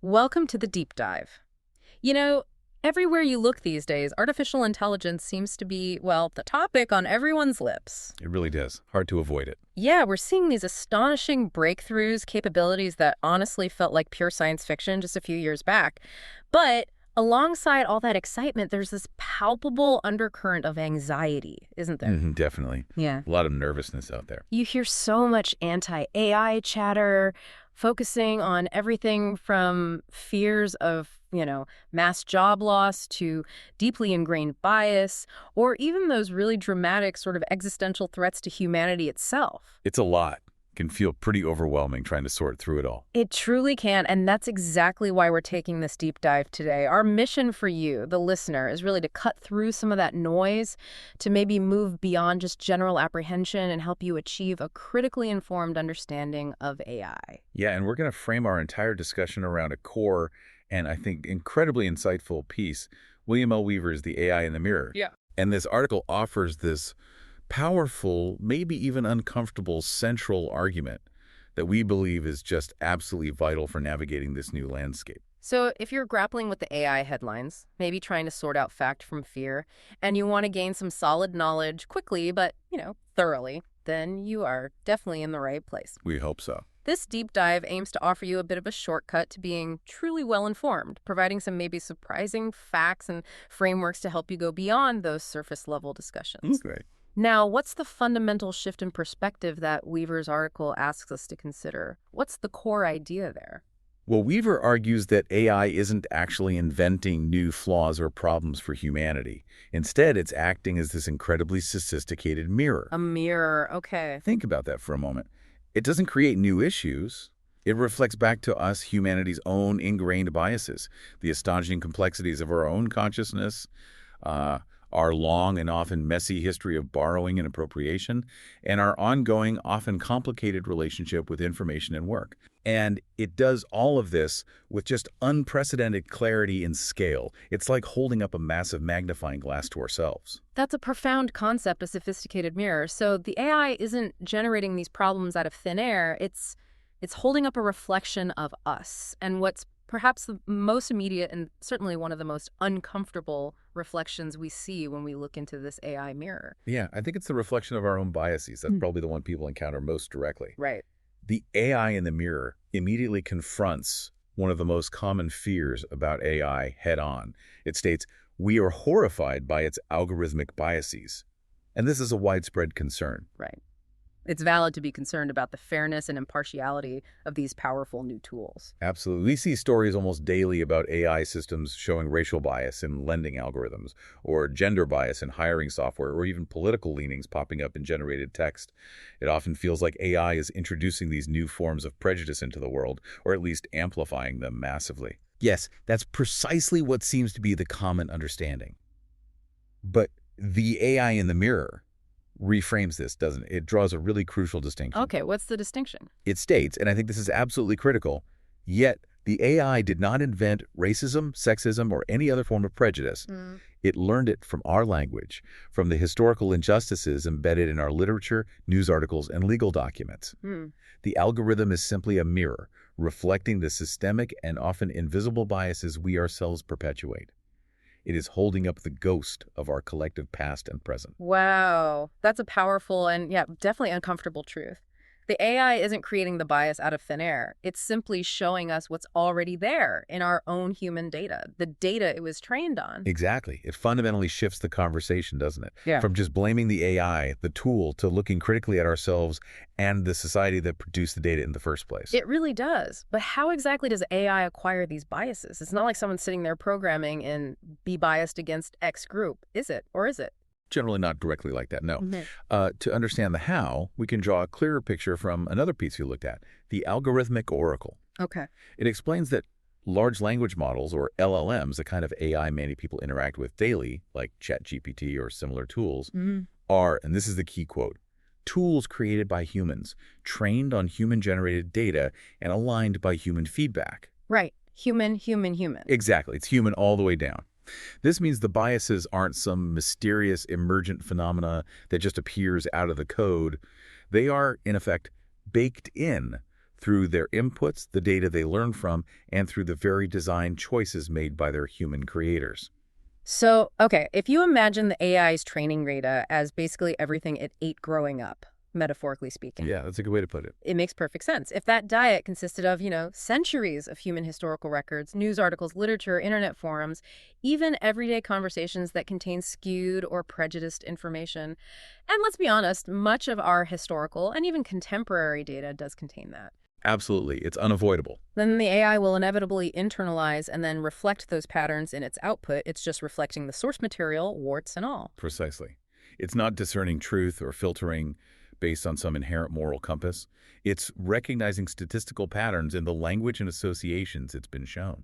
Welcome to the deep dive. You know, everywhere you look these days, artificial intelligence seems to be, well, the topic on everyone's lips. It really does. Hard to avoid it. Yeah, we're seeing these astonishing breakthroughs, capabilities that honestly felt like pure science fiction just a few years back. But alongside all that excitement, there's this palpable undercurrent of anxiety, isn't there? Definitely. Yeah. A lot of nervousness out there. You hear so much anti-AI chatter, focusing on everything from fears of, mass job loss to deeply ingrained bias, or even those really dramatic sort of existential threats to humanity itself. It's a lot. Can feel pretty overwhelming trying to sort through it all. It truly can, and that's exactly why we're taking this deep dive today. Our mission for you, the listener, is really to cut through some of that noise, to maybe move beyond just general apprehension and help you achieve a critically informed understanding of AI. Yeah, and we're going to frame our entire discussion around a core and I think incredibly insightful piece. William L. Weaver's The AI in the Mirror. Yeah. And this article offers this powerful, maybe even uncomfortable central argument that we believe is just absolutely vital for navigating this new landscape. So if you're grappling with the AI headlines, maybe trying to sort out fact from fear, and you want to gain some solid knowledge quickly, but, thoroughly, then you are definitely in the right place. We hope so. This deep dive aims to offer you a bit of a shortcut to being truly well-informed, providing some maybe surprising facts and frameworks to help you go beyond those surface-level discussions. Great. Now, what's the fundamental shift in perspective that Weaver's article asks us to consider? What's the core idea there? Well, Weaver argues that AI isn't actually inventing new flaws or problems for humanity. Instead, it's acting as this incredibly sophisticated mirror. A mirror, okay. Think about that for a moment. It doesn't create new issues. It reflects back to us humanity's own ingrained biases, the astonishing complexities of our own consciousness, our long and often messy history of borrowing and appropriation, and our ongoing, often complicated relationship with information and work. And it does all of this with just unprecedented clarity and scale. It's like holding up a massive magnifying glass to ourselves. That's a profound concept, a sophisticated mirror. So the AI isn't generating these problems out of thin air. It's holding up a reflection of us. And what's perhaps the most immediate and certainly one of the most uncomfortable reflections we see when we look into this AI mirror. Yeah, I think it's the reflection of our own biases. That's probably the one people encounter most directly. Right. The AI in the mirror immediately confronts one of the most common fears about AI head-on. It states, "We are horrified by its algorithmic biases." And this is a widespread concern. Right. It's valid to be concerned about the fairness and impartiality of these powerful new tools. Absolutely. We see stories almost daily about AI systems showing racial bias in lending algorithms, or gender bias in hiring software, or even political leanings popping up in generated text. It often feels like AI is introducing these new forms of prejudice into the world, or at least amplifying them massively. Yes, that's precisely what seems to be the common understanding. But the AI in the mirror reframes this, doesn't it? It draws a really crucial distinction. Okay, what's the distinction? It states, and I think this is absolutely critical, yet the AI did not invent racism, sexism, or any other form of prejudice. It learned it from our language, from the historical injustices embedded in our literature, news articles, and legal documents. The algorithm is simply a mirror, reflecting the systemic and often invisible biases we ourselves perpetuate. It is holding up the ghost of our collective past and present. Wow, that's a powerful and, definitely uncomfortable truth. The AI isn't creating the bias out of thin air. It's simply showing us what's already there in our own human data, the data it was trained on. Exactly. It fundamentally shifts the conversation, doesn't it? Yeah. From just blaming the AI, the tool, to looking critically at ourselves and the society that produced the data in the first place. It really does. But how exactly does AI acquire these biases? It's not like someone's sitting there programming and be biased against X group, is it? Or is it? Generally not directly like that, no. To understand the how, we can draw a clearer picture from another piece you looked at, the algorithmic oracle. Okay. It explains that large language models, or LLMs, the kind of AI many people interact with daily, like ChatGPT or similar tools, are, and this is the key quote, tools created by humans, trained on human-generated data, and aligned by human feedback. Right. Human, human, human. Exactly. It's human all the way down. This means the biases aren't some mysterious emergent phenomena that just appears out of the code. They are, in effect, baked in through their inputs, the data they learn from, and through the very design choices made by their human creators. So, okay, if you imagine the AI's training data as basically everything it ate growing up, metaphorically speaking. Yeah, that's a good way to put it. It makes perfect sense. If that diet consisted of, centuries of human historical records, news articles, literature, internet forums, even everyday conversations that contain skewed or prejudiced information, and let's be honest, much of our historical and even contemporary data does contain that. Absolutely. It's unavoidable. Then the AI will inevitably internalize and then reflect those patterns in its output. It's just reflecting the source material, warts and all. Precisely. It's not discerning truth or filtering based on some inherent moral compass. It's recognizing statistical patterns in the language and associations it's been shown.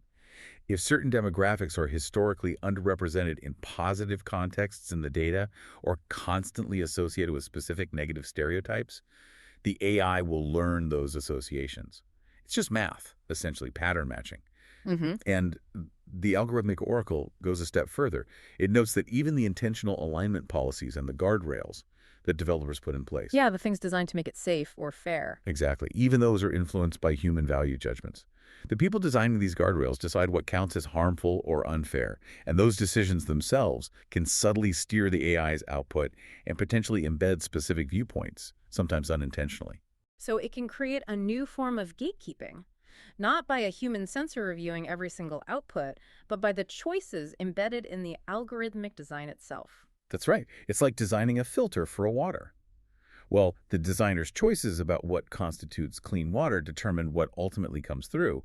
If certain demographics are historically underrepresented in positive contexts in the data or constantly associated with specific negative stereotypes, the AI will learn those associations. It's just math, essentially, pattern matching. And the algorithmic oracle goes a step further. It notes that even the intentional alignment policies and the guardrails that developers put in place. Yeah, the things designed to make it safe or fair. Exactly. Even those are influenced by human value judgments. The people designing these guardrails decide what counts as harmful or unfair, and those decisions themselves can subtly steer the AI's output and potentially embed specific viewpoints, sometimes unintentionally. So it can create a new form of gatekeeping, not by a human sensor reviewing every single output, but by the choices embedded in the algorithmic design itself. That's right. It's like designing a filter for a water. Well, the designer's choices about what constitutes clean water determine what ultimately comes through,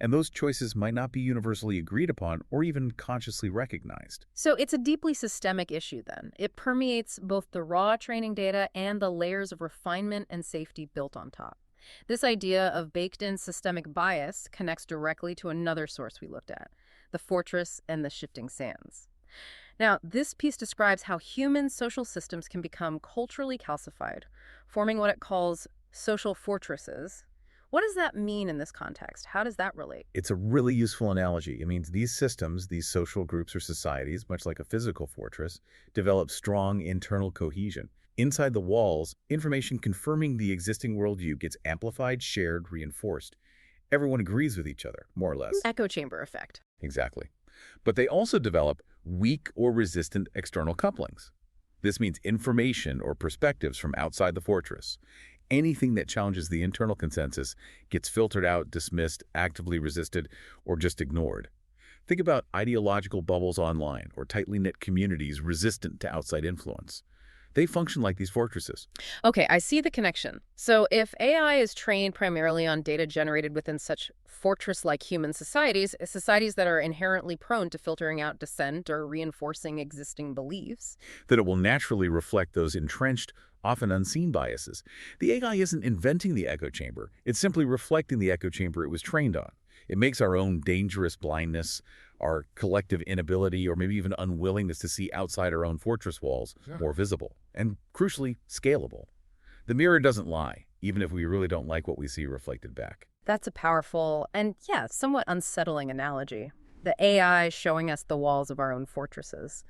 and those choices might not be universally agreed upon or even consciously recognized. So it's a deeply systemic issue then. It permeates both the raw training data and the layers of refinement and safety built on top. This idea of baked-in systemic bias connects directly to another source we looked at, the fortress and the shifting sands. Now, this piece describes how human social systems can become culturally calcified, forming what it calls social fortresses. What does that mean in this context? How does that relate? It's a really useful analogy. It means these systems, these social groups or societies, much like a physical fortress, develop strong internal cohesion. Inside the walls, information confirming the existing worldview gets amplified, shared, reinforced. Everyone agrees with each other, more or less. Echo chamber effect. Exactly. But they also develop weak or resistant external couplings. This means information or perspectives from outside the fortress. Anything that challenges the internal consensus gets filtered out, dismissed, actively resisted, or just ignored. Think about ideological bubbles online or tightly knit communities resistant to outside influence. They function like these fortresses. Okay, I see the connection. So if AI is trained primarily on data generated within such fortress-like human societies, societies that are inherently prone to filtering out dissent or reinforcing existing beliefs, That it will naturally reflect those entrenched, often unseen biases. The AI isn't inventing the echo chamber. It's simply reflecting the echo chamber it was trained on. It makes our own dangerous blindness, our collective inability, or maybe even unwillingness to see outside our own fortress walls more visible and, crucially, scalable. The mirror doesn't lie, even if we really don't like what we see reflected back. that's a powerful and, yeah, somewhat unsettling analogy. The AI showing us the walls of our own fortresses.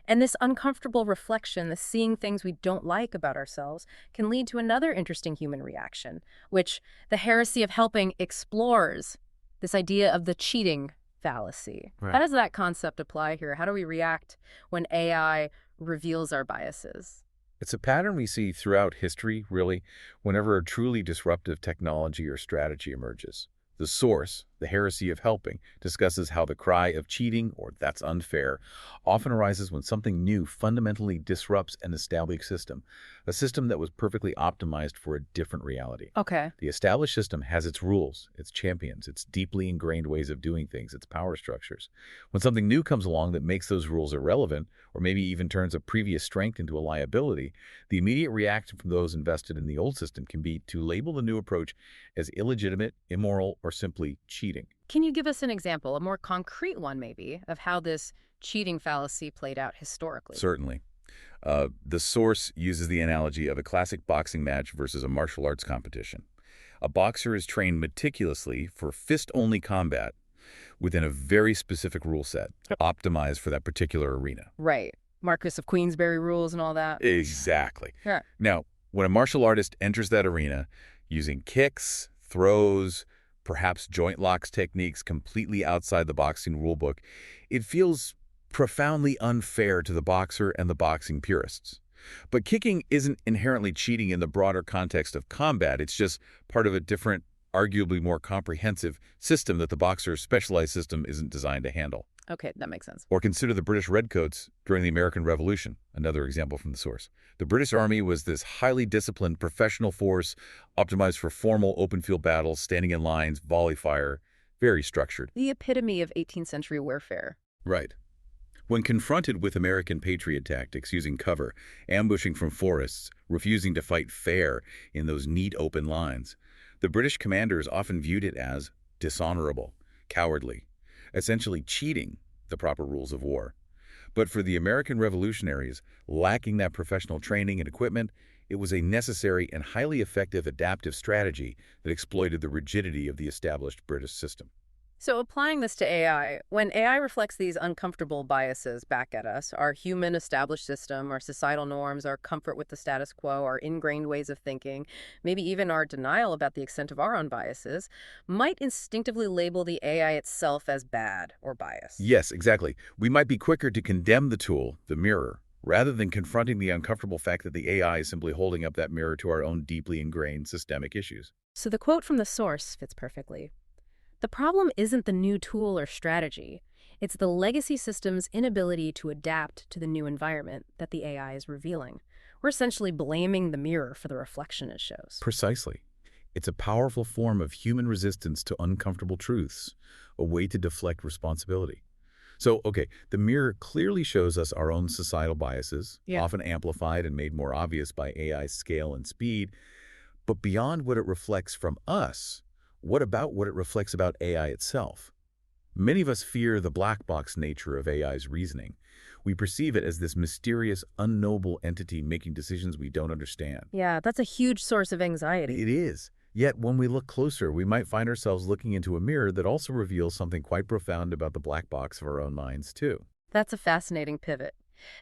And this uncomfortable reflection, the seeing things we don't like about ourselves, can lead to another interesting human reaction, which the heresy of helping explores, this idea of the cheating fallacy. Right. How does that concept apply here? How do we react when AI reveals our biases? It's a pattern we see throughout history, really, whenever a truly disruptive technology or strategy emerges. The source, the heresy of helping, discusses how the cry of cheating, or that's unfair, often arises when something new fundamentally disrupts an established system, a system that was perfectly optimized for a different reality. Okay. The established system has its rules, its champions, its deeply ingrained ways of doing things, its power structures. When something new comes along that makes those rules irrelevant, or maybe even turns a previous strength into a liability, the immediate reaction from those invested in the old system can be to label the new approach as illegitimate, immoral, or simply cheating. Can you give us an example, a more concrete one maybe, of how this cheating fallacy played out historically? Certainly. The source uses the analogy of a classic boxing match versus a martial arts competition. A boxer is trained meticulously for fist-only combat within a very specific rule set, optimized for that particular arena. Right. Marquis of Queensberry rules and all that. Exactly. Yeah. Now, when a martial artist enters that arena using kicks, throws, perhaps joint locks techniques completely outside the boxing rulebook, it feels profoundly unfair to the boxer and the boxing purists. But kicking isn't inherently cheating in the broader context of combat. It's just part of a different, arguably more comprehensive system that the boxer's specialized system isn't designed to handle. Okay, that makes sense. Or consider the British Redcoats during the American Revolution, another example from the source. The British Army was this highly disciplined professional force optimized for formal open-field battles, standing in lines, volley fire, very structured. The epitome of 18th century warfare. Right. When confronted with American patriot tactics using cover, ambushing from forests, refusing to fight fair in those neat open lines, the British commanders often viewed it as dishonorable, cowardly, essentially cheating the proper rules of war. But for the American revolutionaries, lacking that professional training and equipment, it was a necessary and highly effective adaptive strategy that exploited the rigidity of the established British system. So applying this to AI, when AI reflects these uncomfortable biases back at us, our human established system, our societal norms, our comfort with the status quo, our ingrained ways of thinking, maybe even our denial about the extent of our own biases, might instinctively label the AI itself as bad or biased. Yes, exactly. We might be quicker to condemn the tool, the mirror, rather than confronting the uncomfortable fact that the AI is simply holding up that mirror to our own deeply ingrained systemic issues. So the quote from the source fits perfectly. The problem isn't the new tool or strategy. It's the legacy system's inability to adapt to the new environment that the AI is revealing. We're essentially blaming the mirror for the reflection it shows. Precisely. It's a powerful form of human resistance to uncomfortable truths, a way to deflect responsibility. So, okay, the mirror clearly shows us our own societal biases, often amplified and made more obvious by AI's scale and speed. But beyond what it reflects from us, what about what it reflects about AI itself? Many of us fear the black box nature of AI's reasoning. We perceive it as this mysterious, unknowable entity making decisions we don't understand. Yeah, that's a huge source of anxiety. It is. Yet, when we look closer, we might find ourselves looking into a mirror that also reveals something quite profound about the black box of our own minds, too. That's a fascinating pivot.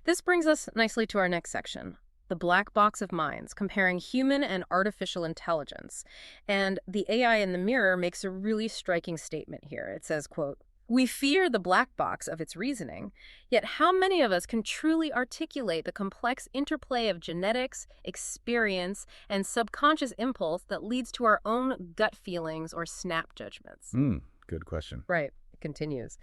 This brings us nicely to our next section. The black box of minds, comparing human and artificial intelligence. And the AI in the mirror makes a really striking statement here. It says, quote, "We fear the black box of its reasoning, yet how many of us can truly articulate the complex interplay of genetics, experience, and subconscious impulse that leads to our own gut feelings or snap judgments?" Good question. Right. Continues.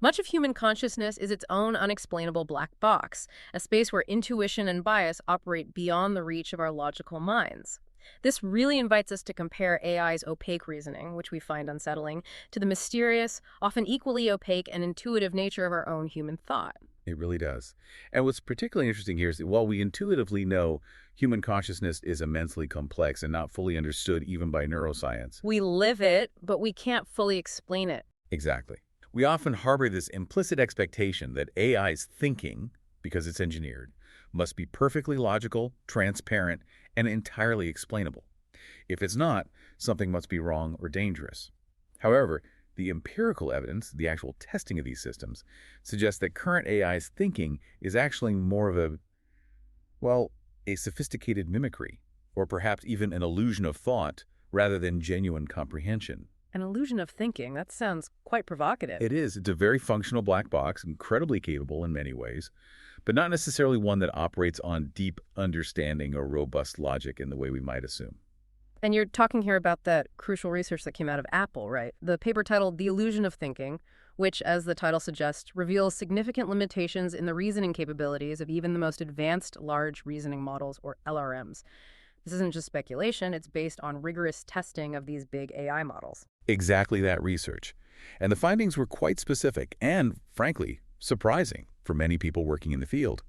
Much of human consciousness is its own unexplainable black box, a space where intuition and bias operate beyond the reach of our logical minds. This really invites us to compare AI's opaque reasoning, which we find unsettling, to the mysterious, often equally opaque and intuitive nature of our own human thought. It really does. And what's particularly interesting here is that while we intuitively know human consciousness is immensely complex and not fully understood even by neuroscience, we live it, but we can't fully explain it. Exactly. We often harbor this implicit expectation that AI's thinking, because it's engineered, must be perfectly logical, transparent, and entirely explainable. If it's not, something must be wrong or dangerous. However, the empirical evidence, the actual testing of these systems, suggests that current AI's thinking is actually more of a sophisticated mimicry, or perhaps even an illusion of thought rather than genuine comprehension. An illusion of thinking. That sounds quite provocative. It is. It's a very functional black box, incredibly capable in many ways, but not necessarily one that operates on deep understanding or robust logic in the way we might assume. And you're talking here about that crucial research that came out of Apple, right? The paper titled The Illusion of Thinking, which, as the title suggests, reveals significant limitations in the reasoning capabilities of even the most advanced large reasoning models, or LRMs. This isn't just speculation, it's based on rigorous testing of these big AI models. Exactly that research. And the findings were quite specific and, frankly, surprising for many people working in the field.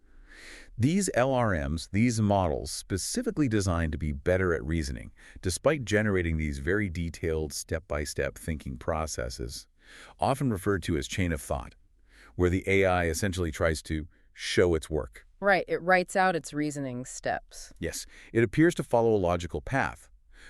These LRMs, these models, specifically designed to be better at reasoning, despite generating these very detailed step-by-step thinking processes, often referred to as chain of thought, where the AI essentially tries to show its work. Right, it writes out its reasoning steps. Yes, it appears to follow a logical path,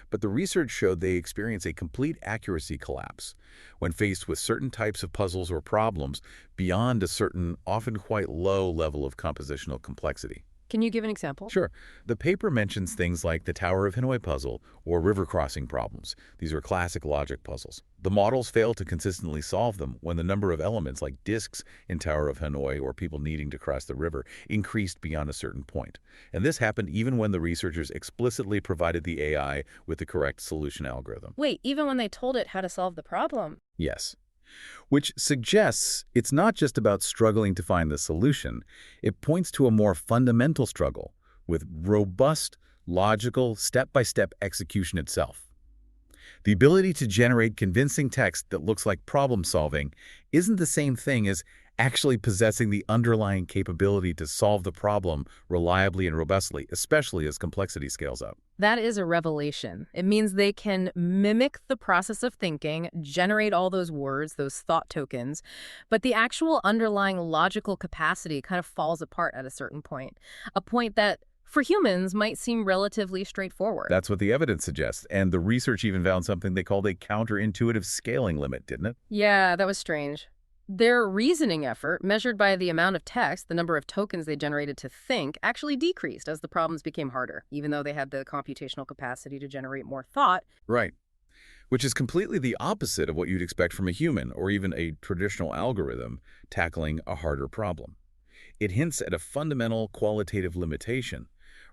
but the research showed they experience a complete accuracy collapse when faced with certain types of puzzles or problems beyond a certain, often quite low level of compositional complexity. Can you give an example? Sure. The paper mentions things like the Tower of Hanoi puzzle or river crossing problems. These are classic logic puzzles. The models fail to consistently solve them when the number of elements like disks in Tower of Hanoi or people needing to cross the river increased beyond a certain point. And this happened even when the researchers explicitly provided the AI with the correct solution algorithm. Wait, even when they told it how to solve the problem? Yes. Which suggests it's not just about struggling to find the solution. It points to a more fundamental struggle with robust, logical, step-by-step execution itself. The ability to generate convincing text that looks like problem solving isn't the same thing as actually possessing the underlying capability to solve the problem reliably and robustly, especially as complexity scales up. That is a revelation. It means they can mimic the process of thinking, generate all those words, those thought tokens, but the actual underlying logical capacity kind of falls apart at a certain point. A point that, for humans, might seem relatively straightforward. That's what the evidence suggests, and the research even found something they called a counterintuitive scaling limit, didn't it? Yeah, that was strange. Their reasoning effort, measured by the amount of text, the number of tokens they generated to think, actually decreased as the problems became harder, even though they had the computational capacity to generate more thought. Right. Which is completely the opposite of what you'd expect from a human or even a traditional algorithm tackling a harder problem. It hints at a fundamental qualitative limitation,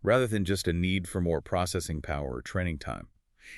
rather than just a need for more processing power or training time.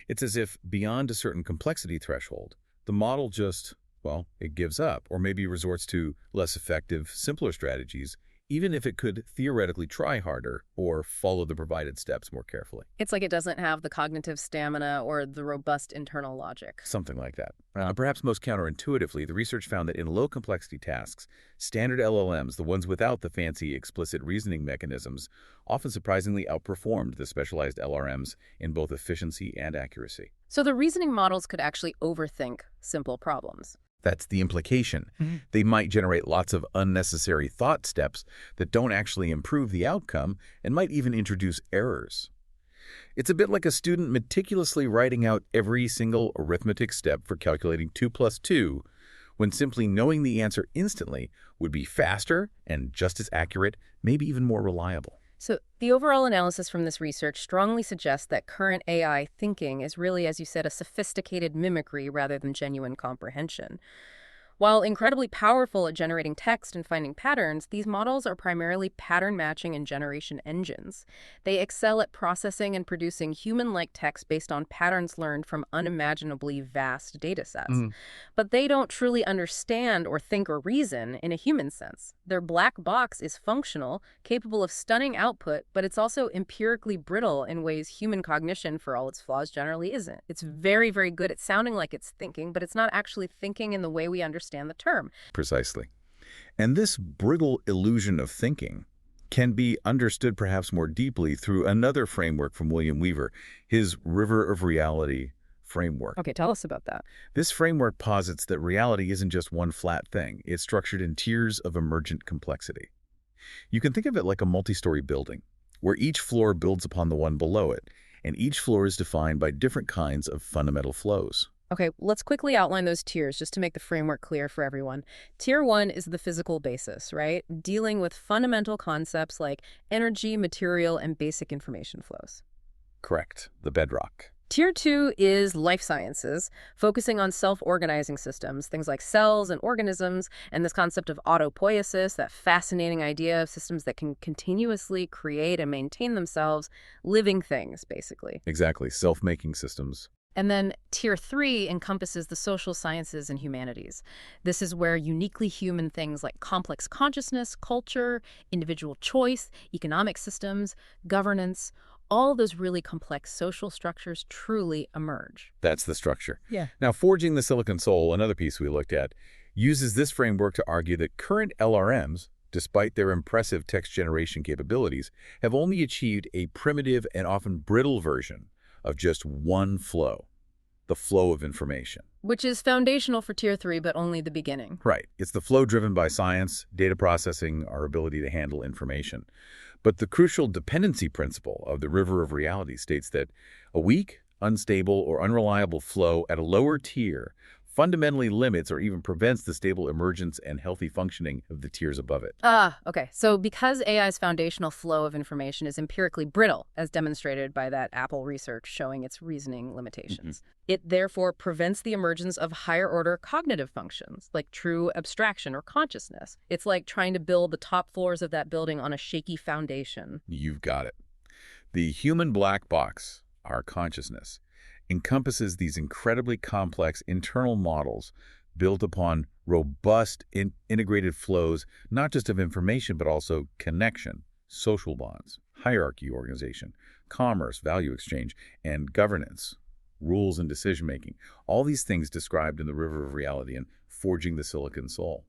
It's as if, beyond a certain complexity threshold, the model just, well, it gives up, or maybe resorts to less effective, simpler strategies, even if it could theoretically try harder or follow the provided steps more carefully. It's like it doesn't have the cognitive stamina or the robust internal logic. Something like that. Perhaps most counterintuitively, the research found that in low-complexity tasks, standard LLMs, the ones without the fancy explicit reasoning mechanisms, often surprisingly outperformed the specialized LRMs in both efficiency and accuracy. So the reasoning models could actually overthink simple problems. That's the implication. They might generate lots of unnecessary thought steps that don't actually improve the outcome and might even introduce errors. It's a bit like a student meticulously writing out every single arithmetic step for calculating 2 plus 2, when simply knowing the answer instantly would be faster and just as accurate, maybe even more reliable. So the overall analysis from this research strongly suggests that current AI thinking is really, as you said, a sophisticated mimicry rather than genuine comprehension. While incredibly powerful at generating text and finding patterns, these models are primarily pattern matching and generation engines. They excel at processing and producing human-like text based on patterns learned from unimaginably vast data sets. But they don't truly understand or think or reason in a human sense. Their black box is functional, capable of stunning output, but it's also empirically brittle in ways human cognition, for all its flaws, generally isn't. It's very, very good at sounding like it's thinking, but it's not actually thinking in the way we understand the term. Precisely. And this brittle illusion of thinking can be understood perhaps more deeply through another framework from William Weaver, his River of Reality framework. Okay, tell us about that. This framework posits that reality isn't just one flat thing. It's structured in tiers of emergent complexity. You can think of it like a multi-story building, where each floor builds upon the one below it, and each floor is defined by different kinds of fundamental flows. Okay, let's quickly outline those tiers just to make the framework clear for everyone. Tier 1 is the physical basis, right? Dealing with fundamental concepts like energy, material, and basic information flows. Correct. The bedrock. Tier 2 is life sciences, focusing on self-organizing systems, things like cells and organisms, and this concept of autopoiesis, that fascinating idea of systems that can continuously create and maintain themselves, living things, basically. Exactly. Self-making systems. And then Tier 3 encompasses the social sciences and humanities. This is where uniquely human things like complex consciousness, culture, individual choice, economic systems, governance, all those really complex social structures truly emerge. That's the structure. Yeah. Now, Forging the Silicon Soul, another piece we looked at, uses this framework to argue that current LRMs, despite their impressive text generation capabilities, have only achieved a primitive and often brittle version of just one flow, the flow of information. Which is foundational for Tier 3, but only the beginning. Right. It's the flow driven by science, data processing, our ability to handle information. But the crucial dependency principle of the River of Reality states that a weak, unstable, or unreliable flow at a lower tier fundamentally limits or even prevents the stable emergence and healthy functioning of the tiers above it. Okay. So because AI's foundational flow of information is empirically brittle, as demonstrated by that Apple research showing its reasoning limitations, it therefore prevents the emergence of higher-order cognitive functions, like true abstraction or consciousness. It's like trying to build the top floors of that building on a shaky foundation. You've got it. The human black box, our consciousness, encompasses these incredibly complex internal models built upon robust integrated flows, not just of information, but also connection, social bonds, hierarchy organization, commerce, value exchange, and governance, rules and decision-making. All these things described in the River of Reality and Forging the Silicon Soul.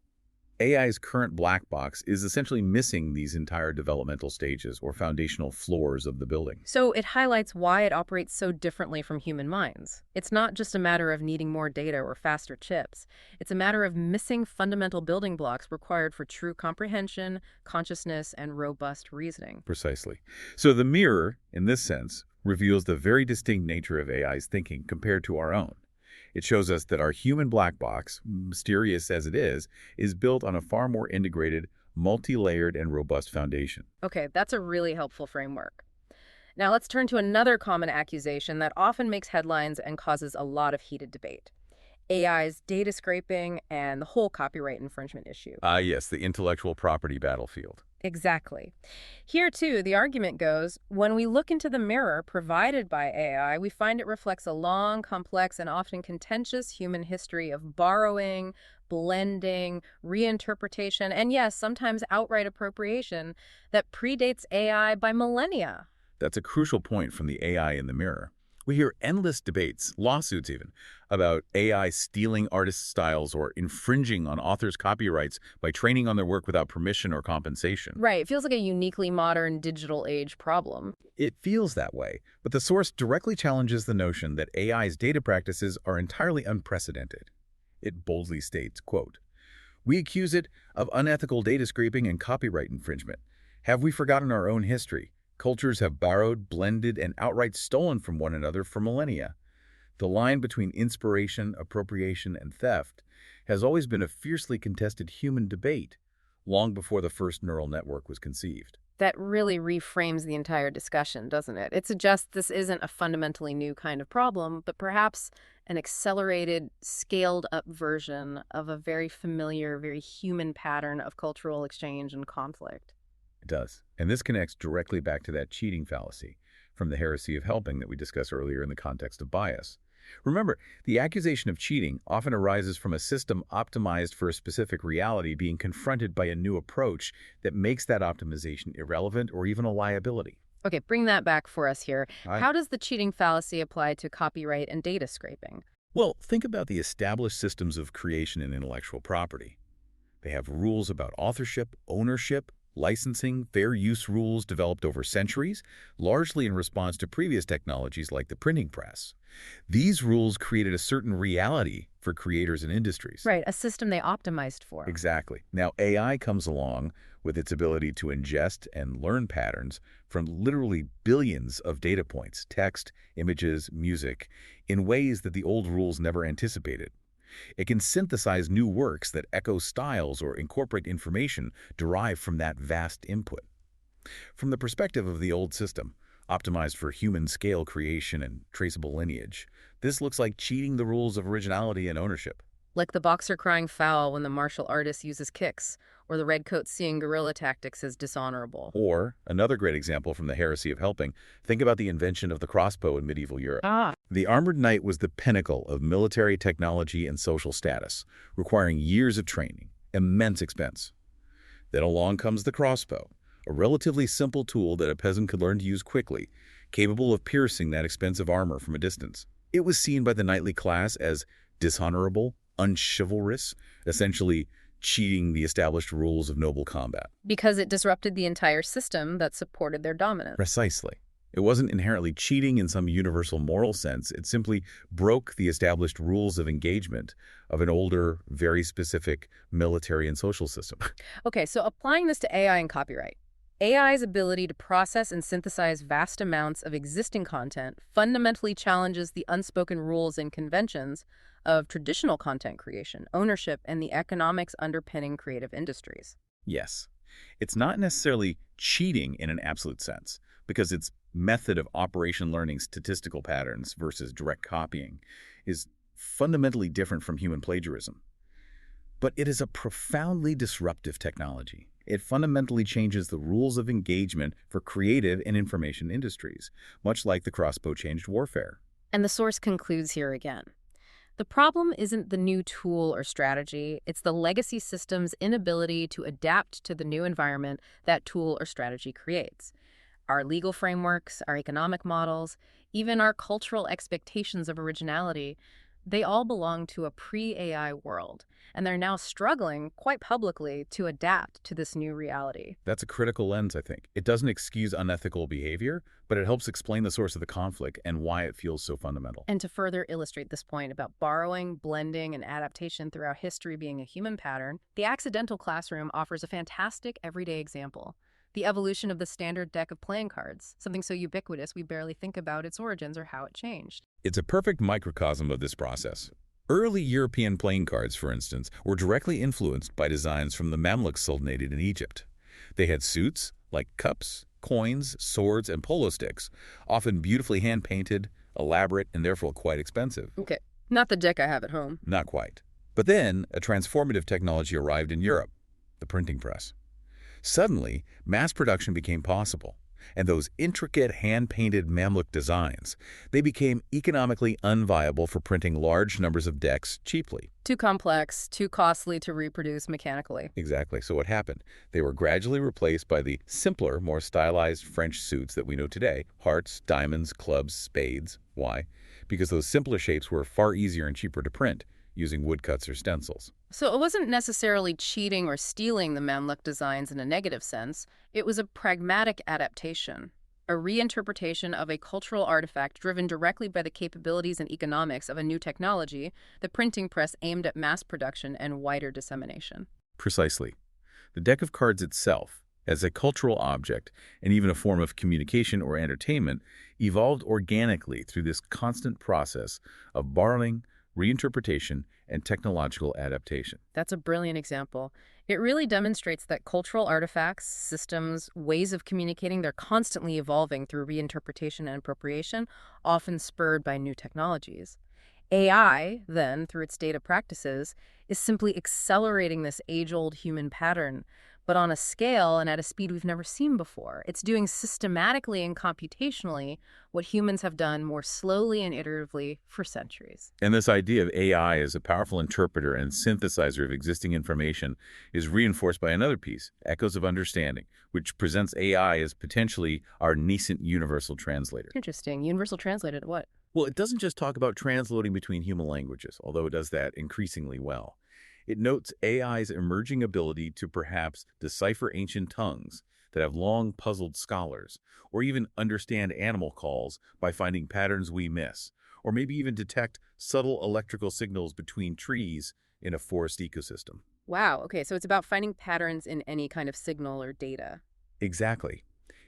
AI's current black box is essentially missing these entire developmental stages or foundational floors of the building. So it highlights why it operates so differently from human minds. It's not just a matter of needing more data or faster chips. It's a matter of missing fundamental building blocks required for true comprehension, consciousness, and robust reasoning. Precisely. So the mirror, in this sense, reveals the very distinct nature of AI's thinking compared to our own. It shows us that our human black box, mysterious as it is built on a far more integrated, multi-layered, and robust foundation. Okay, that's a really helpful framework. Now let's turn to another common accusation that often makes headlines and causes a lot of heated debate: AI's data scraping and the whole copyright infringement issue. Yes, the intellectual property battlefield. Exactly. Here, too, the argument goes, when we look into the mirror provided by AI, we find it reflects a long, complex, and often contentious human history of borrowing, blending, reinterpretation, and yes, sometimes outright appropriation that predates AI by millennia. That's a crucial point from the AI in the mirror. We hear endless debates, lawsuits even, about AI stealing artist styles or infringing on authors' copyrights by training on their work without permission or compensation. Right. It feels like a uniquely modern digital age problem. It feels that way, but the source directly challenges the notion that AI's data practices are entirely unprecedented. It boldly states, quote, "We accuse it of unethical data scraping and copyright infringement. Have we forgotten our own history? Cultures have borrowed, blended, and outright stolen from one another for millennia. The line between inspiration, appropriation, and theft has always been a fiercely contested human debate, long before the first neural network was conceived." That really reframes the entire discussion, doesn't it? It suggests this isn't a fundamentally new kind of problem, but perhaps an accelerated, scaled-up version of a very familiar, very human pattern of cultural exchange and conflict. It does. And this connects directly back to that cheating fallacy from the heresy of helping that we discussed earlier in the context of bias. Remember, the accusation of cheating often arises from a system optimized for a specific reality being confronted by a new approach that makes that optimization irrelevant or even a liability. Okay, bring that back for us here. Right. How does the cheating fallacy apply to copyright and data scraping? Well, think about the established systems of creation and intellectual property. They have rules about authorship, ownership, licensing, fair use rules developed over centuries, largely in response to previous technologies like the printing press. These rules created a certain reality for creators and industries. Right, a system they optimized for. Exactly. Now, AI comes along with its ability to ingest and learn patterns from literally billions of data points, text, images, music, in ways that the old rules never anticipated. It can synthesize new works that echo styles or incorporate information derived from that vast input. From the perspective of the old system, optimized for human-scale creation and traceable lineage, this looks like cheating the rules of originality and ownership. Like the boxer crying foul when the martial artist uses kicks, or the redcoat seeing guerrilla tactics as dishonorable. Or, another great example from the heresy of helping, think about the invention of the crossbow in medieval Europe. The armored knight was the pinnacle of military technology and social status, requiring years of training, immense expense. Then along comes the crossbow, a relatively simple tool that a peasant could learn to use quickly, capable of piercing that expensive armor from a distance. It was seen by the knightly class as dishonorable, unchivalrous, essentially cheating the established rules of noble combat. Because it disrupted the entire system that supported their dominance. Precisely. It wasn't inherently cheating in some universal moral sense. It simply broke the established rules of engagement of an older, very specific military and social system. Okay, so applying this to AI and copyright. AI's ability to process and synthesize vast amounts of existing content fundamentally challenges the unspoken rules and conventions of traditional content creation, ownership, and the economics underpinning creative industries. Yes. It's not necessarily cheating in an absolute sense, because its method of operation learning statistical patterns versus direct copying is fundamentally different from human plagiarism. But it is a profoundly disruptive technology. It fundamentally changes the rules of engagement for creative and information industries, much like the crossbow changed warfare. And the source concludes here again. The problem isn't the new tool or strategy, it's the legacy system's inability to adapt to the new environment that tool or strategy creates. Our legal frameworks, our economic models, even our cultural expectations of originality, they all belong to a pre-AI world, and they're now struggling, quite publicly, to adapt to this new reality. That's a critical lens, I think. It doesn't excuse unethical behavior, but it helps explain the source of the conflict and why it feels so fundamental. And to further illustrate this point about borrowing, blending, and adaptation throughout history being a human pattern, the accidental classroom offers a fantastic everyday example. The evolution of the standard deck of playing cards, something so ubiquitous we barely think about its origins or how it changed. It's a perfect microcosm of this process. Early European playing cards, for instance, were directly influenced by designs from the Mamluks sultanated in Egypt. They had suits, like cups, coins, swords, and polo sticks, often beautifully hand-painted, elaborate, and therefore quite expensive. Okay, not the deck I have at home. Not quite. But then, a transformative technology arrived in Europe, the printing press. Suddenly, mass production became possible, and those intricate hand-painted Mamluk designs, they became economically unviable for printing large numbers of decks cheaply. Too complex, too costly to reproduce mechanically. Exactly. So what happened? They were gradually replaced by the simpler, more stylized French suits that we know today. Hearts, diamonds, clubs, spades. Why? Because those simpler shapes were far easier and cheaper to print, using woodcuts or stencils. So it wasn't necessarily cheating or stealing the Mamluk designs in a negative sense. It was a pragmatic adaptation, a reinterpretation of a cultural artifact driven directly by the capabilities and economics of a new technology, the printing press aimed at mass production and wider dissemination. Precisely. The deck of cards itself, as a cultural object and even a form of communication or entertainment, evolved organically through this constant process of borrowing, reinterpretation, and technological adaptation. That's a brilliant example. It really demonstrates that cultural artifacts, systems, ways of communicating, they're constantly evolving through reinterpretation and appropriation, often spurred by new technologies. AI, then, through its data practices, is simply accelerating this age-old human pattern, but on a scale and at a speed we've never seen before. It's doing systematically and computationally what humans have done more slowly and iteratively for centuries. And this idea of AI as a powerful interpreter and synthesizer of existing information is reinforced by another piece, Echoes of Understanding, which presents AI as potentially our nascent universal translator. Interesting. Universal translated what? Well, it doesn't just talk about translating between human languages, although it does that increasingly well. It notes AI's emerging ability to perhaps decipher ancient tongues that have long puzzled scholars, or even understand animal calls by finding patterns we miss, or maybe even detect subtle electrical signals between trees in a forest ecosystem. Wow, okay, so it's about finding patterns in any kind of signal or data. Exactly.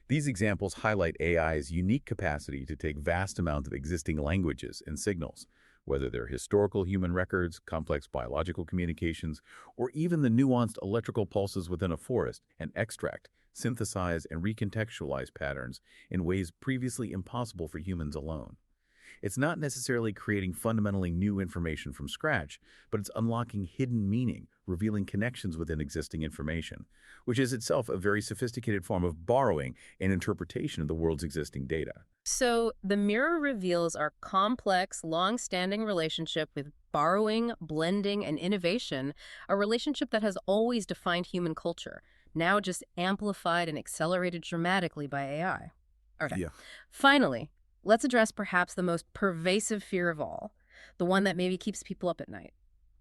These examples highlight AI's unique capacity to take vast amounts of existing languages and signals, whether they're historical human records, complex biological communications, or even the nuanced electrical pulses within a forest, and extract, synthesize, and recontextualize patterns in ways previously impossible for humans alone. It's not necessarily creating fundamentally new information from scratch, but it's unlocking hidden meaning, revealing connections within existing information, which is itself a very sophisticated form of borrowing and interpretation of the world's existing data. So the mirror reveals our complex, long-standing relationship with borrowing, blending, and innovation, a relationship that has always defined human culture, now just amplified and accelerated dramatically by AI. Okay. Yeah. Finally, let's address perhaps the most pervasive fear of all, the one that maybe keeps people up at night,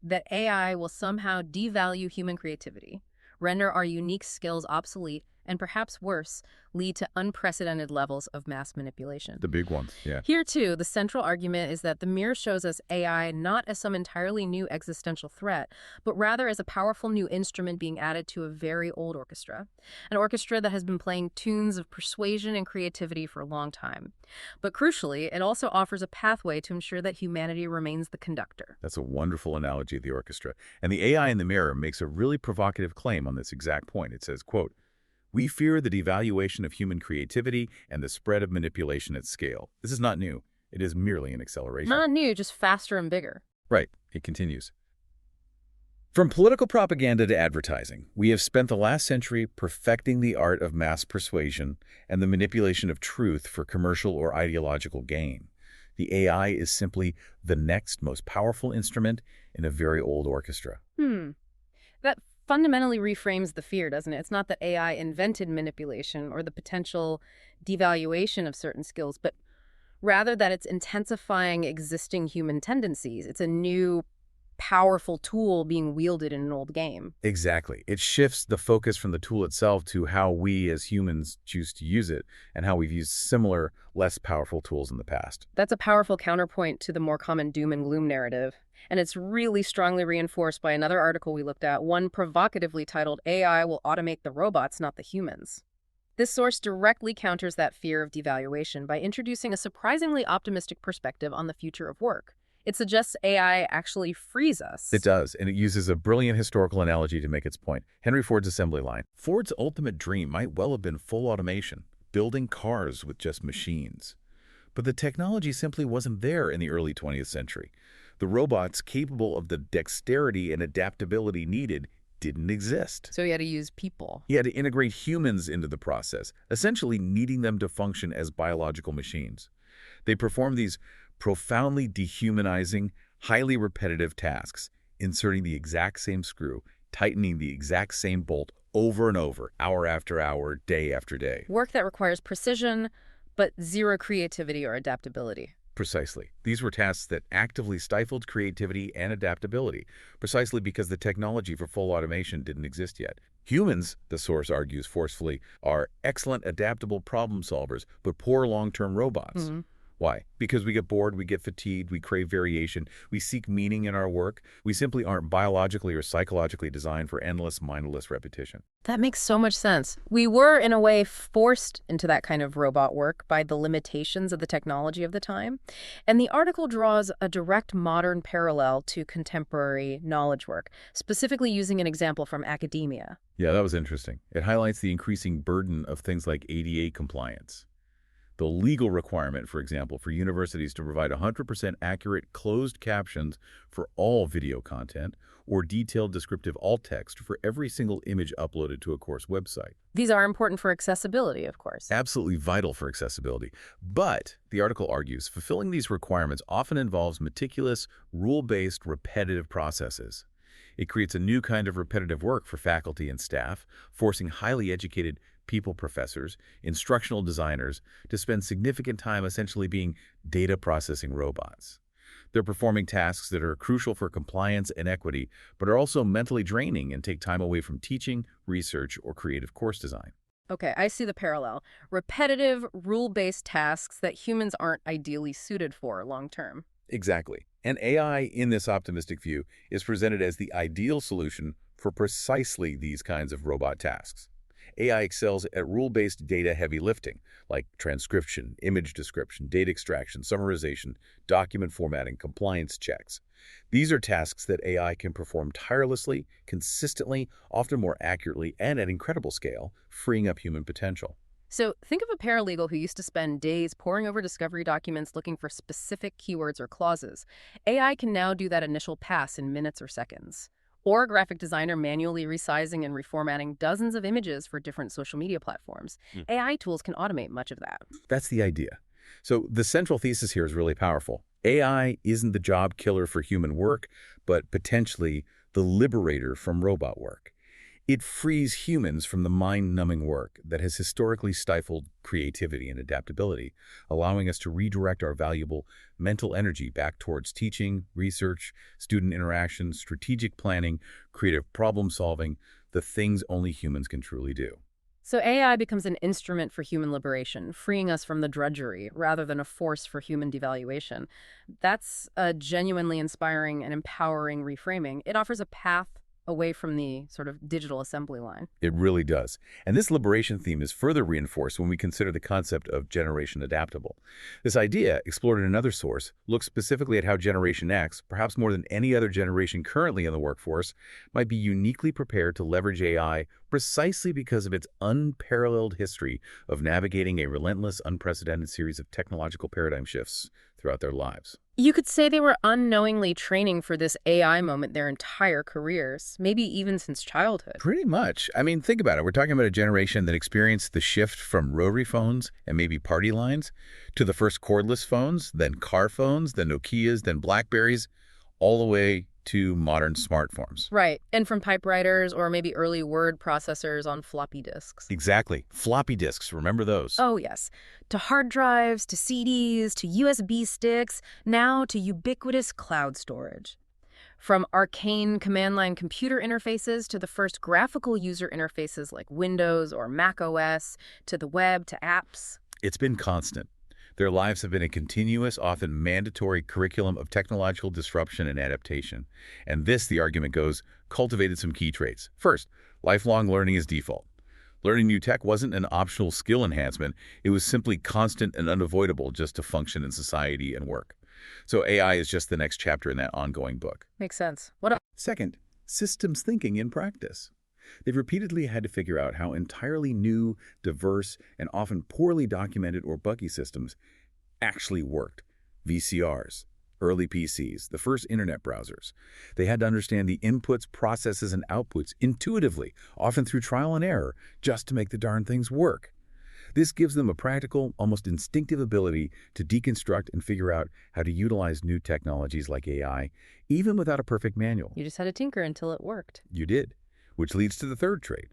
that AI will somehow devalue human creativity, render our unique skills obsolete, and perhaps worse, lead to unprecedented levels of mass manipulation. The big ones, yeah. Here, too, the central argument is that the mirror shows us AI not as some entirely new existential threat, but rather as a powerful new instrument being added to a very old orchestra, an orchestra that has been playing tunes of persuasion and creativity for a long time. But crucially, it also offers a pathway to ensure that humanity remains the conductor. That's a wonderful analogy of the orchestra. And the AI in the mirror makes a really provocative claim on this exact point. It says, quote, "We fear the devaluation of human creativity and the spread of manipulation at scale. This is not new. It is merely an acceleration." Not new, just faster and bigger. Right. It continues. From political propaganda to advertising, we have spent the last century perfecting the art of mass persuasion and the manipulation of truth for commercial or ideological gain. The AI is simply the next most powerful instrument in a very old orchestra. That fundamentally reframes the fear, doesn't it? It's not that AI invented manipulation or the potential devaluation of certain skills, but rather that it's intensifying existing human tendencies. It's a new, powerful tool being wielded in an old game. Exactly. It shifts the focus from the tool itself to how we as humans choose to use it and how we've used similar, less powerful tools in the past. That's a powerful counterpoint to the more common doom and gloom narrative. And it's really strongly reinforced by another article we looked at, one provocatively titled, "AI will automate the robots, not the humans." This source directly counters that fear of devaluation by introducing a surprisingly optimistic perspective on the future of work. It suggests AI actually frees us. It does, and it uses a brilliant historical analogy to make its point. Henry Ford's assembly line. Ford's ultimate dream might well have been full automation, building cars with just machines. But the technology simply wasn't there in the early 20th century. The robots capable of the dexterity and adaptability needed didn't exist. So he had to use people. He had to integrate humans into the process, essentially needing them to function as biological machines. They performed these profoundly dehumanizing, highly repetitive tasks, inserting the exact same screw, tightening the exact same bolt over and over, hour after hour, day after day. Work that requires precision, but zero creativity or adaptability. Precisely. These were tasks that actively stifled creativity and adaptability, precisely because the technology for full automation didn't exist yet. Humans, the source argues forcefully, are excellent adaptable problem solvers, but poor long-term robots. Why? Because we get bored, we get fatigued, we crave variation, we seek meaning in our work. We simply aren't biologically or psychologically designed for endless, mindless repetition. That makes so much sense. We were, in a way, forced into that kind of robot work by the limitations of the technology of the time. And the article draws a direct modern parallel to contemporary knowledge work, specifically using an example from academia. Yeah, that was interesting. It highlights the increasing burden of things like ADA compliance. The legal requirement, for example, for universities to provide 100% accurate closed captions for all video content or detailed descriptive alt text for every single image uploaded to a course website. These are important for accessibility, of course. Absolutely vital for accessibility. But, the article argues, fulfilling these requirements often involves meticulous, rule-based, repetitive processes. It creates a new kind of repetitive work for faculty and staff, forcing highly educated people professors, instructional designers, to spend significant time essentially being data processing robots. They're performing tasks that are crucial for compliance and equity, but are also mentally draining and take time away from teaching, research, or creative course design. Okay, I see the parallel. Repetitive, rule-based tasks that humans aren't ideally suited for long-term. Exactly. And AI, in this optimistic view, is presented as the ideal solution for precisely these kinds of robot tasks. AI excels at rule-based data-heavy lifting, like transcription, image description, data extraction, summarization, document formatting, compliance checks. These are tasks that AI can perform tirelessly, consistently, often more accurately, and at incredible scale, freeing up human potential. So think of a paralegal who used to spend days poring over discovery documents looking for specific keywords or clauses. AI can now do that initial pass in minutes or seconds. Or a graphic designer manually resizing and reformatting dozens of images for different social media platforms. AI tools can automate much of that. That's the idea. So the central thesis here is really powerful. AI isn't the job killer for human work, but potentially the liberator from robot work. It frees humans from the mind-numbing work that has historically stifled creativity and adaptability, allowing us to redirect our valuable mental energy back towards teaching, research, student interaction, strategic planning, creative problem-solving, the things only humans can truly do. So AI becomes an instrument for human liberation, freeing us from the drudgery rather than a force for human devaluation. That's a genuinely inspiring and empowering reframing. It offers a path away from the sort of digital assembly line. It really does. And this liberation theme is further reinforced when we consider the concept of generation adaptable. This idea, explored in another source, looks specifically at how Generation X, perhaps more than any other generation currently in the workforce, might be uniquely prepared to leverage AI precisely because of its unparalleled history of navigating a relentless, unprecedented series of technological paradigm shifts throughout their lives. You could say they were unknowingly training for this AI moment their entire careers, maybe even since childhood. Pretty much. I mean, think about it. We're talking about a generation that experienced the shift from rotary phones and maybe party lines to the first cordless phones, then car phones, then Nokias, then Blackberries, all the way to modern smartphones. Right, and from typewriters or maybe early word processors on floppy disks. Exactly. Floppy disks, remember those? Oh, yes. To hard drives, to CDs, to USB sticks, now to ubiquitous cloud storage. From arcane command line computer interfaces to the first graphical user interfaces like Windows or Mac OS, to the web, to apps. It's been constant. Their lives have been a continuous, often mandatory curriculum of technological disruption and adaptation. And this, the argument goes, cultivated some key traits. First, lifelong learning is default. Learning new tech wasn't an optional skill enhancement. It was simply constant and unavoidable just to function in society and work. So AI is just the next chapter in that ongoing book. Makes sense. What else? Second, systems thinking in practice. They've repeatedly had to figure out how entirely new, diverse, and often poorly documented or buggy systems actually worked. VCRs, early PCs, the first internet browsers. They had to understand the inputs, processes, and outputs intuitively, often through trial and error, just to make the darn things work. This gives them a practical, almost instinctive ability to deconstruct and figure out how to utilize new technologies like AI, even without a perfect manual. You just had to tinker until it worked. You did. Which leads to the third trait,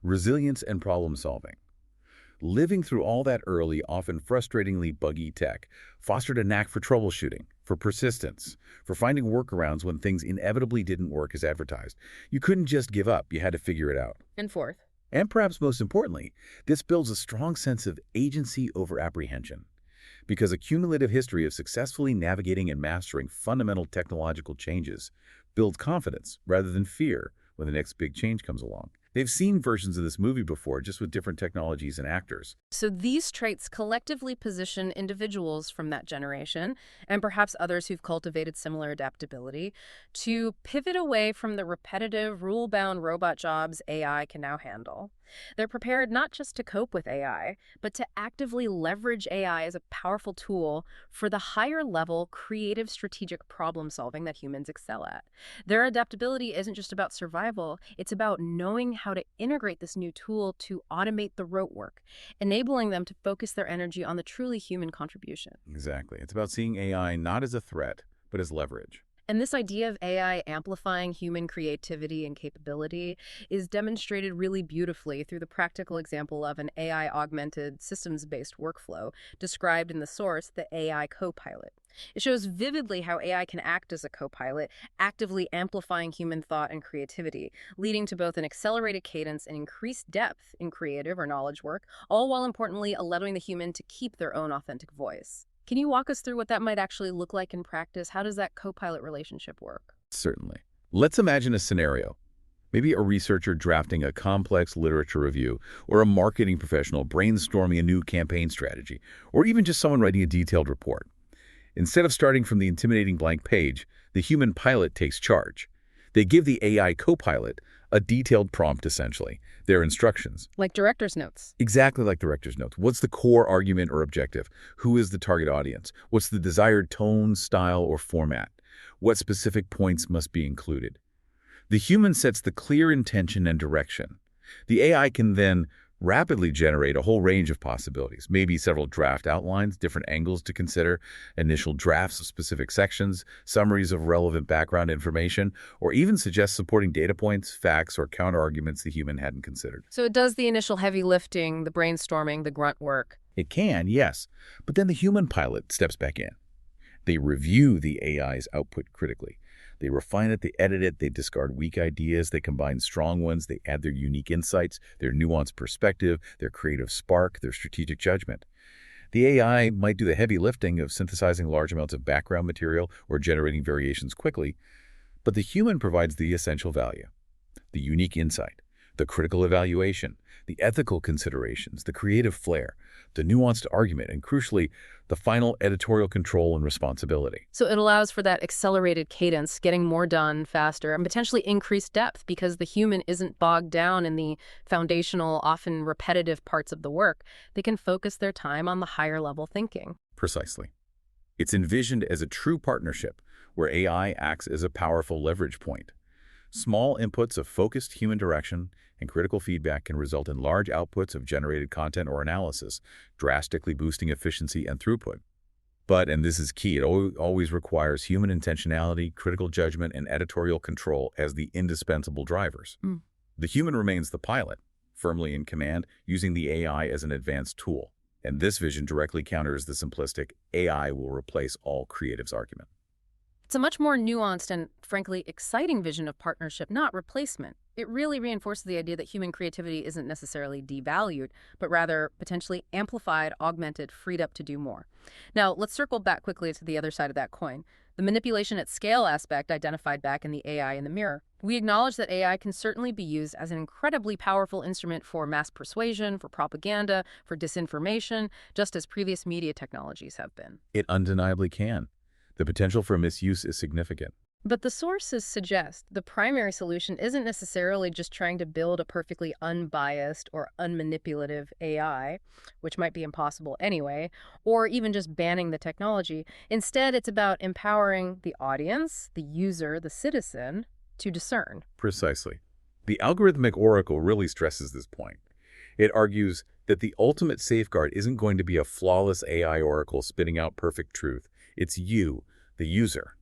resilience and problem solving. Living through all that early, often frustratingly buggy tech fostered a knack for troubleshooting, for persistence, for finding workarounds when things inevitably didn't work as advertised. You couldn't just give up, you had to figure it out. And fourth. And perhaps most importantly, this builds a strong sense of agency over apprehension. Because a cumulative history of successfully navigating and mastering fundamental technological changes builds confidence rather than fear when the next big change comes along. They've seen versions of this movie before, just with different technologies and actors. So these traits collectively position individuals from that generation, and perhaps others who've cultivated similar adaptability, to pivot away from the repetitive, rule-bound robot jobs AI can now handle. They're prepared not just to cope with AI, but to actively leverage AI as a powerful tool for the higher-level, creative, strategic problem-solving that humans excel at. Their adaptability isn't just about survival, it's about knowing how to integrate this new tool to automate the rote work, enabling them to focus their energy on the truly human contribution. Exactly. It's about seeing AI not as a threat, but as leverage. And this idea of AI amplifying human creativity and capability is demonstrated really beautifully through the practical example of an AI-augmented systems-based workflow described in the source, the AI Copilot. It shows vividly how AI can act as a co-pilot, actively amplifying human thought and creativity, leading to both an accelerated cadence and increased depth in creative or knowledge work, all while importantly allowing the human to keep their own authentic voice. Can you walk us through what that might actually look like in practice? How does that co-pilot relationship work? Certainly. Let's imagine a scenario. Maybe a researcher drafting a complex literature review, or a marketing professional brainstorming a new campaign strategy, or even just someone writing a detailed report. Instead of starting from the intimidating blank page, the human pilot takes charge. They give the AI co-pilot a detailed prompt, essentially, their instructions. Like director's notes. Exactly like director's notes. What's the core argument or objective? Who is the target audience? What's the desired tone, style, or format? What specific points must be included? The human sets the clear intention and direction. The AI can then rapidly generate a whole range of possibilities, maybe several draft outlines, different angles to consider, initial drafts of specific sections, summaries of relevant background information, or even suggest supporting data points, facts, or counterarguments the human hadn't considered. So it does the initial heavy lifting, the brainstorming, the grunt work. It can, yes, but then the human pilot steps back in. They review the AI's output critically. They refine it, they edit it, they discard weak ideas, they combine strong ones, they add their unique insights, their nuanced perspective, their creative spark, their strategic judgment. The AI might do the heavy lifting of synthesizing large amounts of background material or generating variations quickly, but the human provides the essential value, the unique insight, the critical evaluation, the ethical considerations, the creative flair, the nuanced argument, and crucially, the final editorial control and responsibility. So it allows for that accelerated cadence, getting more done faster, and potentially increased depth because the human isn't bogged down in the foundational, often repetitive parts of the work. They can focus their time on the higher level thinking. Precisely. It's envisioned as a true partnership where AI acts as a powerful leverage point. Small inputs of focused human direction and critical feedback can result in large outputs of generated content or analysis, drastically boosting efficiency and throughput. But, and this is key, it always requires human intentionality, critical judgment, and editorial control as the indispensable drivers. The human remains the pilot, firmly in command, using the AI as an advanced tool. And this vision directly counters the simplistic "AI will replace all creatives" argument. It's a much more nuanced and, frankly, exciting vision of partnership, not replacement. It really reinforces the idea that human creativity isn't necessarily devalued, but rather potentially amplified, augmented, freed up to do more. Now, let's circle back quickly to the other side of that coin, the manipulation at scale aspect identified back in the AI in the mirror. We acknowledge that AI can certainly be used as an incredibly powerful instrument for mass persuasion, for propaganda, for disinformation, just as previous media technologies have been. It undeniably can. The potential for misuse is significant. But the sources suggest the primary solution isn't necessarily just trying to build a perfectly unbiased or unmanipulative AI, which might be impossible anyway, or even just banning the technology. Instead, it's about empowering the audience, the user, the citizen, to discern. Precisely. The algorithmic oracle really stresses this point. It argues that the ultimate safeguard isn't going to be a flawless AI oracle spitting out perfect truth. It's you, the user.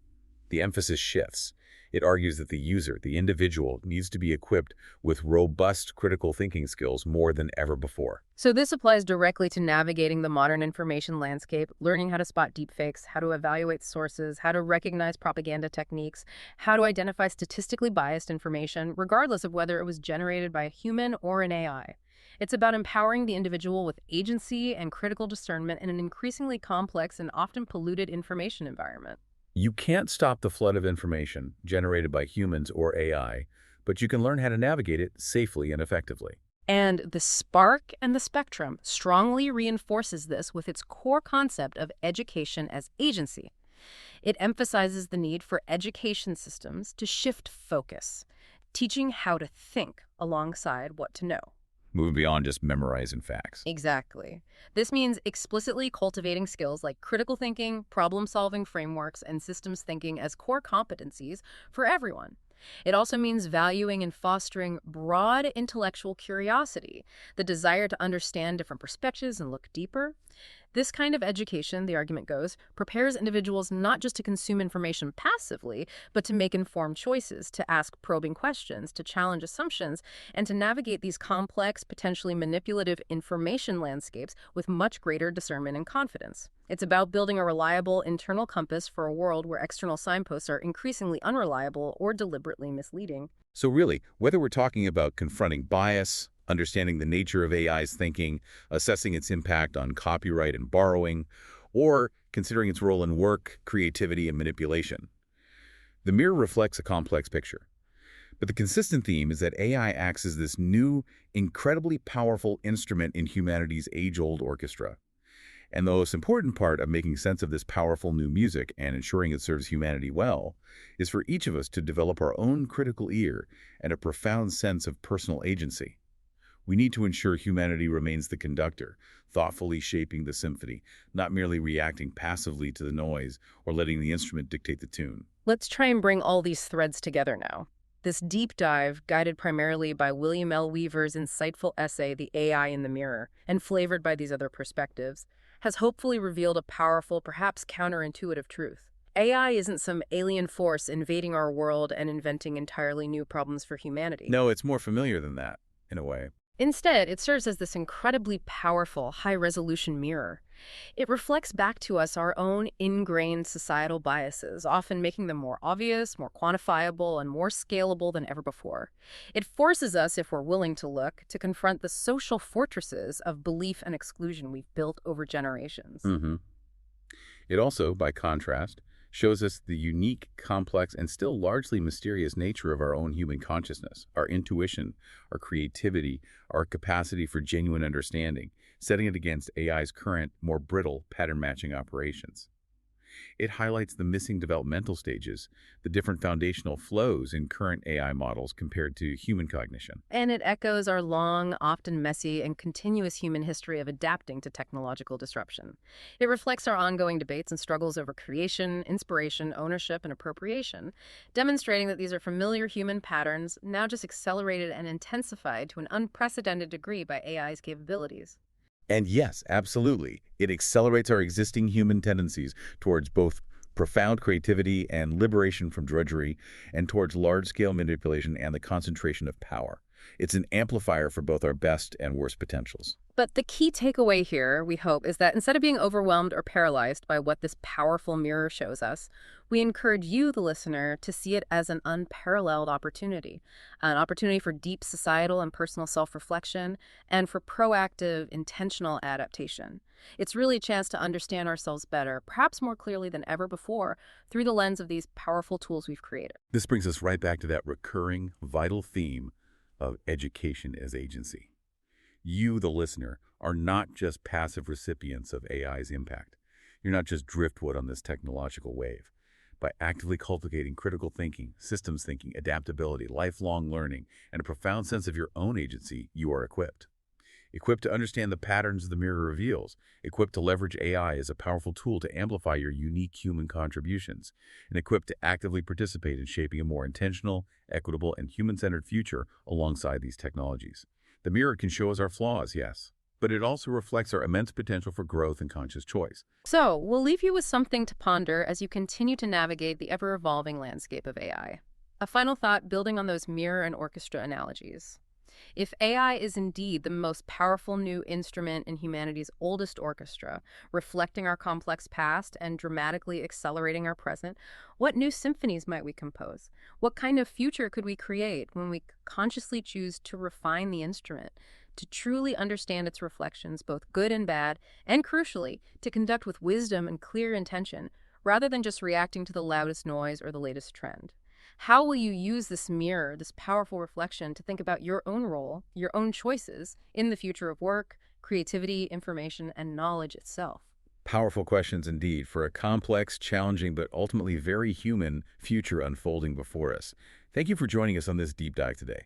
The emphasis shifts. It argues that the user, the individual, needs to be equipped with robust critical thinking skills more than ever before. So this applies directly to navigating the modern information landscape, learning how to spot deepfakes, how to evaluate sources, how to recognize propaganda techniques, how to identify statistically biased information, regardless of whether it was generated by a human or an AI. It's about empowering the individual with agency and critical discernment in an increasingly complex and often polluted information environment. You can't stop the flood of information generated by humans or AI, but you can learn how to navigate it safely and effectively. And the Spark and the Spectrum strongly reinforces this with its core concept of education as agency. It emphasizes the need for education systems to shift focus, teaching how to think alongside what to know. Moving beyond just memorizing facts. Exactly. This means explicitly cultivating skills like critical thinking, problem-solving frameworks, and systems thinking as core competencies for everyone. It also means valuing and fostering broad intellectual curiosity, the desire to understand different perspectives and look deeper. This kind of education, the argument goes, prepares individuals not just to consume information passively, but to make informed choices, to ask probing questions, to challenge assumptions, and to navigate these complex, potentially manipulative information landscapes with much greater discernment and confidence. It's about building a reliable internal compass for a world where external signposts are increasingly unreliable or deliberately misleading. So really, whether we're talking about confronting bias, understanding the nature of AI's thinking, assessing its impact on copyright and borrowing, or considering its role in work, creativity, and manipulation, the mirror reflects a complex picture. But the consistent theme is that AI acts as this new, incredibly powerful instrument in humanity's age-old orchestra. And the most important part of making sense of this powerful new music and ensuring it serves humanity well is for each of us to develop our own critical ear and a profound sense of personal agency. We need to ensure humanity remains the conductor, thoughtfully shaping the symphony, not merely reacting passively to the noise or letting the instrument dictate the tune. Let's try and bring all these threads together now. This deep dive, guided primarily by William L. Weaver's insightful essay, The AI in the Mirror, and flavored by these other perspectives, has hopefully revealed a powerful, perhaps counterintuitive truth. AI isn't some alien force invading our world and inventing entirely new problems for humanity. No, it's more familiar than that, in a way. Instead, it serves as this incredibly powerful, high-resolution mirror. It reflects back to us our own ingrained societal biases, often making them more obvious, more quantifiable, and more scalable than ever before. It forces us, if we're willing to look, to confront the social fortresses of belief and exclusion we've built over generations. Hmm. It also, by contrast, shows us the unique, complex, and still largely mysterious nature of our own human consciousness, our intuition, our creativity, our capacity for genuine understanding, setting it against AI's current, more brittle pattern-matching operations. It highlights the missing developmental stages, the different foundational flows in current AI models compared to human cognition. And it echoes our long, often messy, and continuous human history of adapting to technological disruption. It reflects our ongoing debates and struggles over creation, inspiration, ownership, and appropriation, demonstrating that these are familiar human patterns, now just accelerated and intensified to an unprecedented degree by AI's capabilities. And yes, absolutely, it accelerates our existing human tendencies towards both profound creativity and liberation from drudgery, and towards large-scale manipulation and the concentration of power. It's an amplifier for both our best and worst potentials. But the key takeaway here, we hope, is that instead of being overwhelmed or paralyzed by what this powerful mirror shows us, we encourage you, the listener, to see it as an opportunity for deep societal and personal self-reflection, and for proactive, intentional adaptation. It's really a chance to understand ourselves better, perhaps more clearly than ever before, through the lens of these powerful tools we've created. This brings us right back to that recurring, vital theme of education as agency. You, the listener, are not just passive recipients of AI's impact. You're not just driftwood on this technological wave. By actively cultivating critical thinking, systems thinking, adaptability, lifelong learning, and a profound sense of your own agency, you are equipped. Equipped to understand the patterns the mirror reveals, equipped to leverage AI as a powerful tool to amplify your unique human contributions, and equipped to actively participate in shaping a more intentional, equitable, and human-centered future alongside these technologies. The mirror can show us our flaws, yes, but it also reflects our immense potential for growth and conscious choice. So, we'll leave you with something to ponder as you continue to navigate the ever-evolving landscape of AI. A final thought building on those mirror and orchestra analogies. If AI is indeed the most powerful new instrument in humanity's oldest orchestra, reflecting our complex past and dramatically accelerating our present, what new symphonies might we compose? What kind of future could we create when we consciously choose to refine the instrument, to truly understand its reflections, both good and bad, and crucially, to conduct with wisdom and clear intention, rather than just reacting to the loudest noise or the latest trend? How will you use this mirror, this powerful reflection, to think about your own role, your own choices in the future of work, creativity, information, and knowledge itself? Powerful questions indeed for a complex, challenging, but ultimately very human future unfolding before us. Thank you for joining us on this deep dive today.